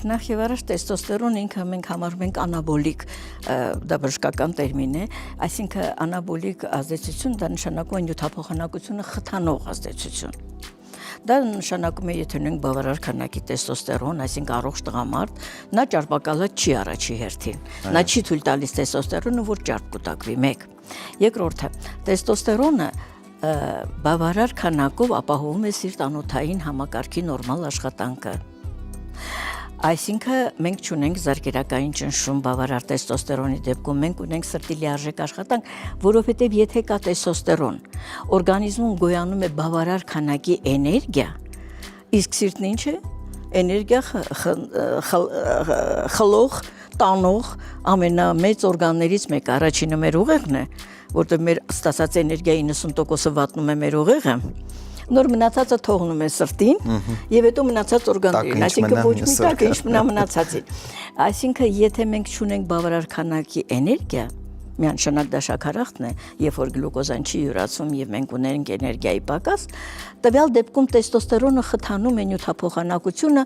նախ եւ առաջ տեստոստերոն ինքը մենք համարում ենք անաբոլիկ, դա բժշկական տերմին է, այսինքն անաբոլիկ ազդեցություն դա նշանակում է նյութափոխանակությունը խթանող ազդեցություն։ Դա նշանակում է, եթե ունենք բավարար քանակի տեստոստերոն, այսինքն առողջ տղամարդ, նա ճարպակալած չի առաջի հերթին։ Նա չի թույլ տալիս տեստոստերոնը, որ ճարպ կուտակվի, 1։ Երկրորդը, տեստոստերոնը բավարար քանակով ապահովում է սիրտ-անոթային համակարգի նորմալ աշխատանքը։ Այսինքն մենք չունենք զարկերակային ճնշում բավարար տեստոստերոնի դեպքում, մենք ունենք սրտի լիարժեք աշխատանք, որովհետև եթե կա տեստոստերոն, օրգանիզմում գոյանում է բավարար քանակի էներգիա, իսկ սիրտն ինչ է, էներգիա խլող, տանող ամենամեծ օրգաններից մեկը, առաջինը մեր ուղեղն է, որտեղ մեր ստացած էներգիայի 90%-ը վատնում է մեր ուղեղը, նոր մնացածը թողնում է սրտին եւ հետո մնացած օրգաններին, այսինքն ոչ մի տակ ինչ մնացածին։ Այսինքն եթե մենք չունենք բավարար քանակի էներգիա, միանշանակ դա շաքարախտն է, երբ որ գլյուկոզան չի յուրացում եւ մենք ունենք էներգիայի պակաս, տվյալ դեպքում տեստոստերոնը խթանում է նյութափոխանակությունը,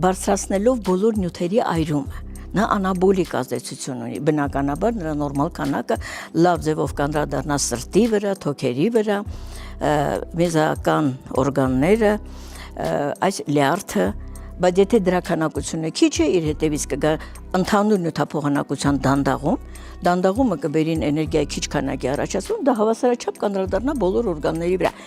բարձրացնելով բոլոր նյութերի այրումը։ Նա անաբոլիկ ազդեցություն ունի, բնականաբար նրա նորմալ քանակը լավ ձևով կանդրադառնա սրտի վրա, թոքերի վրա, մեզական օրգանները, այս լյարդը, բայց եթե դրա քանակությունը քիչ է, իր հետևից կգա ընդհանուր նյութափոխանակության դանդաղումը կբերի էներգիայի քիչ քանակի առաջացում, դա հավասարաչափ կանդրադառնա բոլոր օրգանների վրա։